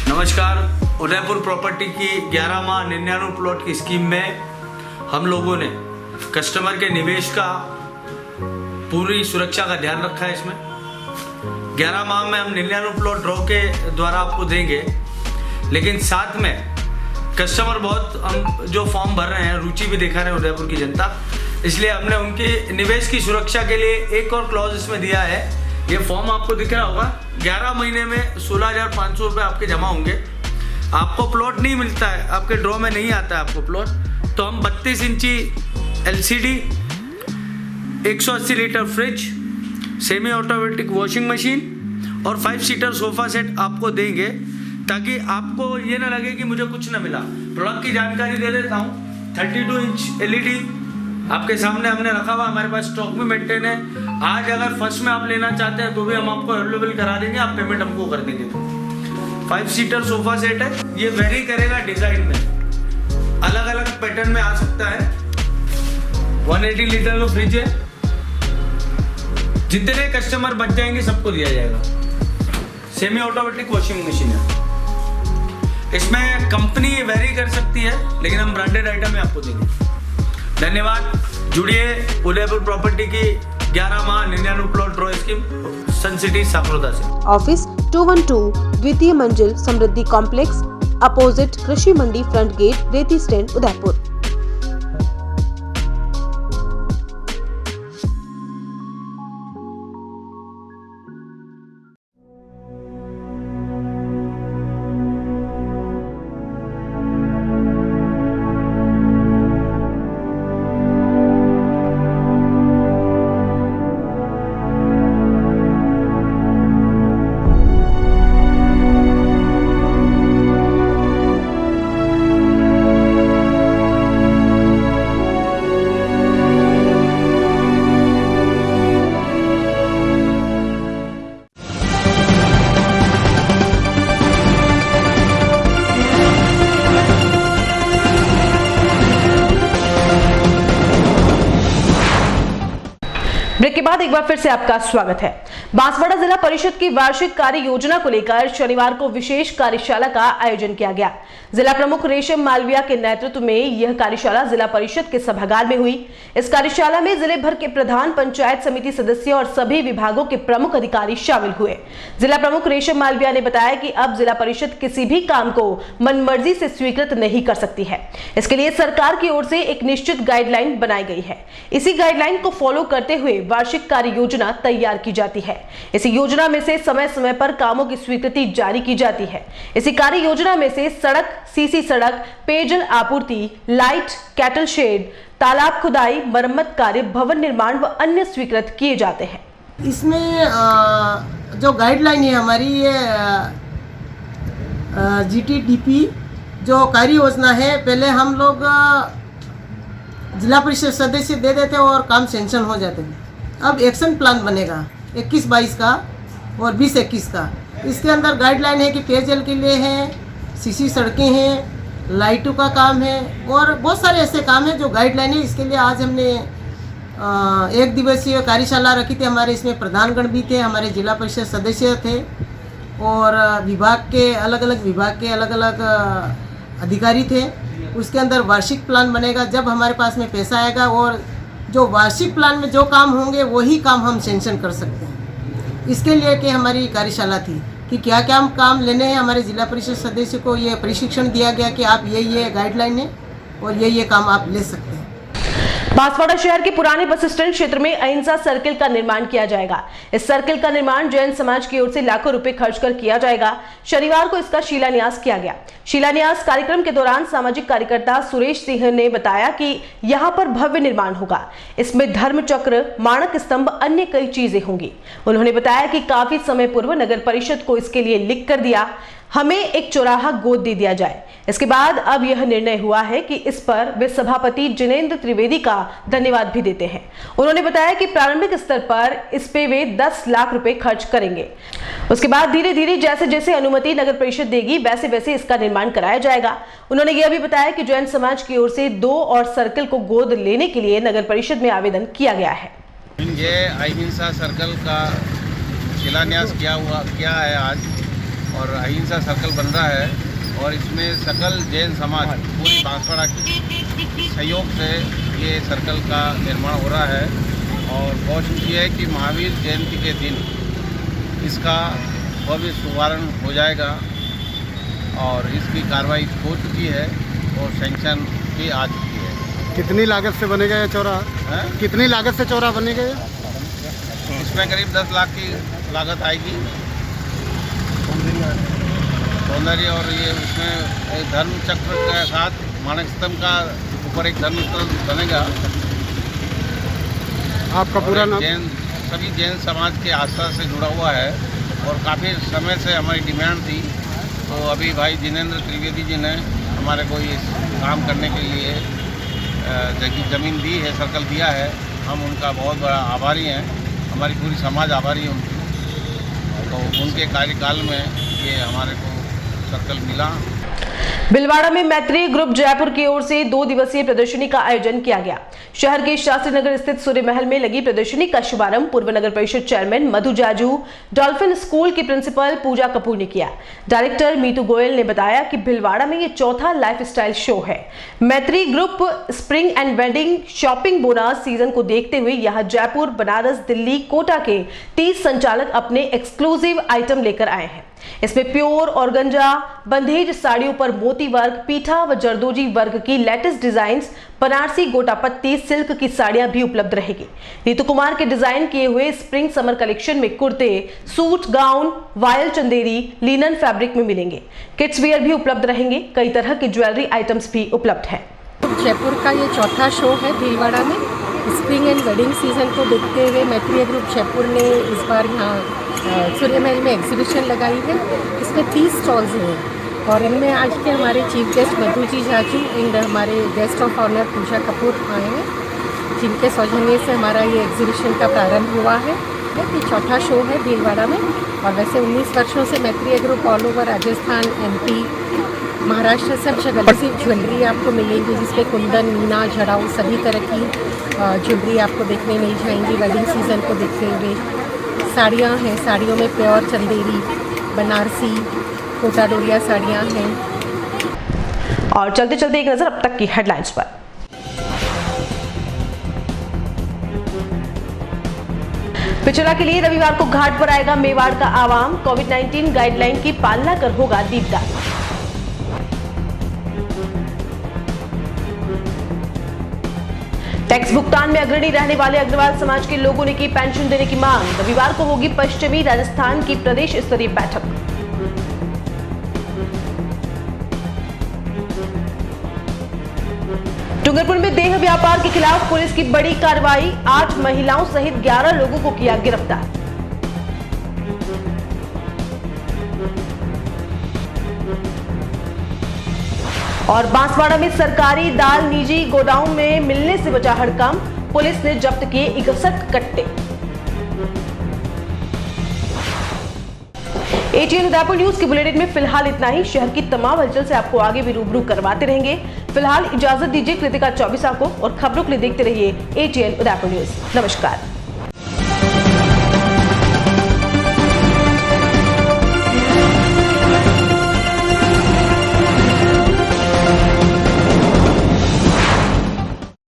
नमस्कार, उदयपुर प्रॉपर्टी की 11 माह 99 प्लॉट की स्कीम में हम लोगों ने कस्टमर के निवेश का पूरी सुरक्षा का ध्यान रखा है। इसमें 11 माह में हम 99 प्लॉट ड्रॉ के द्वारा आपको देंगे, लेकिन साथ में कस्टमर बहुत हम जो फॉर्म भर रहे हैं, रुचि भी दिखा रहे हैं उदयपुर की जनता, इसलिए हमने उनके निवेश की सुरक्षा के लिए एक और क्लॉज इसमें दिया है। ये फॉर्म आपको दिख रहा होगा, 11 महीने में 16,500 रुपये आपके जमा होंगे। आपको प्लॉट नहीं मिलता है, आपके ड्रॉ में नहीं आता है आपको प्लॉट, तो हम 32 इंची LCD, 180 litre fridge, semi automatic washing machine और 5 सीटर सोफा सेट आपको देंगे, ताकि आपको ये ना लगे कि मुझे कुछ ना मिला। प्रोडक्ट की जानकारी दे देता हूँ। 32 इंच LED आपके सामने हमने रखा हुआ, हमारे पास स्टॉक में मेंटेन है। आज अगर फर्स्ट में आप लेना चाहते हैं तो भी हम आपको अवेलेबल करा देंगे, आप पेमेंट हमको कर देंगे। 5 सीटर सोफा सेट है, ये वेरी करेगा डिजाइन में, अलग अलग पैटर्न में आ सकता है। 180 लीटर का फ्रिज है, जितने कस्टमर बच जाएंगे सबको दिया जाएगा। सेमी ऑटोमेटिक वॉशिंग मशीन है, इसमें कंपनी वेरी कर सकती है, लेकिन हम ब्रांडेड आइटम में आपको देंगे। धन्यवाद, जुड़िए उदयपुर प्रॉपर्टी की 11 माह 99 प्लॉट ड्रॉ स्कीम सन सिटी साकरोदा से। ऑफिस 212 द्वितीय मंजिल समृद्धि कॉम्प्लेक्स, अपोजिट कृषि मंडी फ्रंट गेट, रेती स्टैंड, उदयपुर। ब्रेक के बाद एक बार फिर से आपका स्वागत है। बांसवाड़ा जिला परिषद की वार्षिक कार्य योजना को लेकर शनिवार को विशेष कार्यशाला का आयोजन किया गया। जिला प्रमुख रेशम मालविया के नेतृत्व में यह कार्यशाला जिला परिषद के सभागार में हुई। इस कार्यशाला में जिले भर के प्रधान, पंचायत समिति सदस्य और सभी विभागों के प्रमुख अधिकारी शामिल हुए। जिला प्रमुख रेशम मालविया ने बताया कि अब जिला परिषद किसी भी काम को मनमर्जी से स्वीकृत नहीं कर सकती है। इसके लिए सरकार की ओर से एक निश्चित गाइडलाइन बनाई गई है। इसी गाइडलाइन को फॉलो करते हुए वार्षिक कार्य योजना तैयार की जाती है। इसी योजना में से समय समय पर कामों की स्वीकृति जारी की जाती है। इसी कार्य योजना में से सड़क, सीसी सड़क, पेयजल आपूर्ति, लाइट, कैटल शेड, तालाब खुदाई, मरम्मत कार्य, भवन निर्माण व अन्य स्वीकृत किए जाते हैं। इसमें जो गाइडलाइन है हमारी, ये GTDP जो कार्य योजना है, पहले हम लोग जिला परिषद सदस्य दे देते और काम सेंक्शन हो जाते हैं। अब एक्शन प्लान बनेगा 21-22 का और 20-21 का। इसके अंदर गाइडलाइन है कि पेयजल के लिए है, सीसी सड़कें हैं, लाइटों का काम है और बहुत सारे ऐसे काम हैं जो गाइडलाइन है। इसके लिए आज हमने 1 दिवसीय कार्यशाला रखी थी। हमारे इसमें प्रधानगण भी थे, हमारे जिला परिषद सदस्य थे और विभाग के अलग अलग अधिकारी थे। उसके अंदर वार्षिक प्लान बनेगा। जब हमारे पास में पैसा आएगा और जो वार्षिक प्लान में जो काम होंगे वही काम हम सेंक्शन कर सकते हैं। इसके लिए कि हमारी कार्यशाला थी कि क्या क्या काम लेने हैं। हमारे जिला परिषद सदस्य को ये प्रशिक्षण दिया गया कि आप ये गाइडलाइन है और ये काम आप ले सकते हैं। बांसवाड़ा शहर के पुराने बस स्टैंड क्षेत्र में अहिंसा सर्किल का निर्माण किया जाएगा। इस सर्किल का निर्माण जैन समाज की ओर से लाखों रुपए खर्च कर किया जाएगा। शनिवार को इसका शिलान्यास किया गया। शिलान्यास कार्यक्रम के दौरान सामाजिक कार्यकर्ता सुरेश सिंह ने बताया कि यहाँ पर भव्य निर्माण होगा। इसमें धर्म चक्र, माणक स्तंभ, अन्य कई चीजें होंगी। उन्होंने बताया कि काफी समय पूर्व नगर परिषद को इसके लिए लिख कर दिया, हमें एक चौराहा गोद दे दिया जाए। इसके बाद अब यह निर्णय हुआ है कि इस पर वे सभापति जिनेंद्र त्रिवेदी का धन्यवाद भी देते हैं। उन्होंने बताया कि प्रारंभिक स्तर पर इस पे वे 10 लाख रुपए खर्च करेंगे। उसके बाद धीरे धीरे जैसे जैसे अनुमति नगर परिषद देगी वैसे वैसे इसका निर्माण कराया जाएगा। उन्होंने यह भी बताया कि जैन समाज की ओर से 2 और सर्कल को गोद लेने के लिए नगर परिषद में आवेदन किया गया है। ये अहिंसा सर्कल का शिलान्यास किया है आज, और अहिंसा सर्कल बन रहा है और इसमें सकल जैन समाज पूरी बांसवाड़ा के सहयोग से ये सर्कल का निर्माण हो रहा है। और बहुत खुशी है कि महावीर जयंती के दिन इसका भव्य शुभारंभ हो जाएगा और इसकी कार्रवाई हो चुकी है और सैंक्शन भी आ चुकी है। कितनी लागत से बनेगा ये चौराहा? कितनी लागत से चौराहा बनेगा? इसमें करीब 10 लाख की लागत आएगी। सौंदर्य और ये उसमें एक धर्म चक्र के साथ माणक स्तंभ का ऊपर एक धर्म स्तंभ बनेगा। आपका पूरा नाम? सभी जैन समाज के आस्था से जुड़ा हुआ है और काफ़ी समय से हमारी डिमांड थी, तो अभी भाई जिनेंद्र त्रिवेदी जी ने हमारे को ये काम करने के लिए ज़मीन दी है, सर्कल दिया है। हम उनका बहुत बड़ा आभारी हैं, हमारी पूरी समाज आभारी है उनकी। तो उनके कार्यकाल में ये हमारे को सर्कल मिला। भिलवाड़ा में मैत्री ग्रुप जयपुर की ओर से 2 दिवसीय प्रदर्शनी का आयोजन किया गया। शहर के शास्त्री नगर स्थित सूर्य महल में लगी प्रदर्शनी का शुभारंभ पूर्व नगर परिषद चेयरमैन मधु जाजू, डॉल्फिन स्कूल की प्रिंसिपल पूजा कपूर ने किया। डायरेक्टर मीतू गोयल ने बताया कि भिलवाड़ा में ये चौथा लाइफस्टाइल शो है। मैत्री group spring and wedding shopping bonus season को देखते हुए यहाँ जयपुर, बनारस, दिल्ली, कोटा के 30 संचालक अपने एक्सक्लूसिव आइटम लेकर आए हैं। इसमें प्योर ऑर्गेंजा बंधेज साड़ियों पर मोती वर्क, पीठा व जरदोजी वर्क की latest designs, Banarasi gota patti silk की साड़ियां भी उपलब्ध रहेगी। नीतू कुमार के डिजाइन किए हुए स्प्रिंग समर कलेक्शन में कुर्ते, suit, gown, voile Chanderi, linen fabric में मिलेंगे। किड्स वेयर भी उपलब्ध रहेंगे। कई तरह की ज्वेलरी आइटम्स भी उपलब्ध है। जयपुर का ये चौथा शो है भीलवाड़ा में। स्प्रिंग एंड वेडिंग सीजन को देखते हुए मैत्री ग्रुप जयपुर ने इस बार यहाँ सूर्य महल में एग्जीबिशन लगाई है। इसमें 30 स्टॉल्स हैं और इनमें आज के हमारे chief guest Madhu ji Jaju and हमारे guest of honour Pooja Kapoor आए हैं, जिनके सौजन्य से हमारा ये एग्जीबिशन का प्रारंभ हुआ है। ये चौथा शो है भीलवाड़ा में और वैसे 19 वर्षों से मैत्री group all over Rajasthan, MP, Maharashtra सब जगह से ज्वेलरी आपको मिलेंगी, जिसमें कुंदन, मीना, जड़ाऊ सभी तरह की ज्वेलरी आपको देखने मिल जाएंगी। वेडिंग सीजन को देखते हुए साड़ियाँ हैं, साड़ियों में प्योर चंदेरी, बनारसी, कोटा डोरिया साड़ियाँ हैं। और चलते चलते एक नजर अब तक की हेडलाइंस पर। पिछड़ा के लिए रविवार को घाट पर आएगा मेवाड़ का आवाम। कोविड-19 गाइडलाइन की पालना कर होगा दीपदान। टैक्स भुगतान में अग्रणी रहने वाले अग्रवाल समाज के लोगों ने की पेंशन देने की मांग। रविवार को होगी पश्चिमी राजस्थान की प्रदेश स्तरीय बैठक। डूंगरपुर में देह व्यापार के खिलाफ पुलिस की बड़ी कार्रवाई। 8 महिलाओं सहित 11 लोगों को किया गिरफ्तार। और बांसवाड़ा में सरकारी दाल निजी गोदाम में मिलने से बचा हड़कंप। पुलिस ने जब्त किए 61 कट्टे। ATN उदयपुर न्यूज के बुलेटिन में फिलहाल इतना ही। शहर की तमाम हलचल से आपको आगे भी रूबरू करवाते रहेंगे। फिलहाल इजाजत दीजिए कृतिका चौबीसा को और खबरों के लिए देखते रहिए ATN उदयपुर न्यूज। नमस्कार।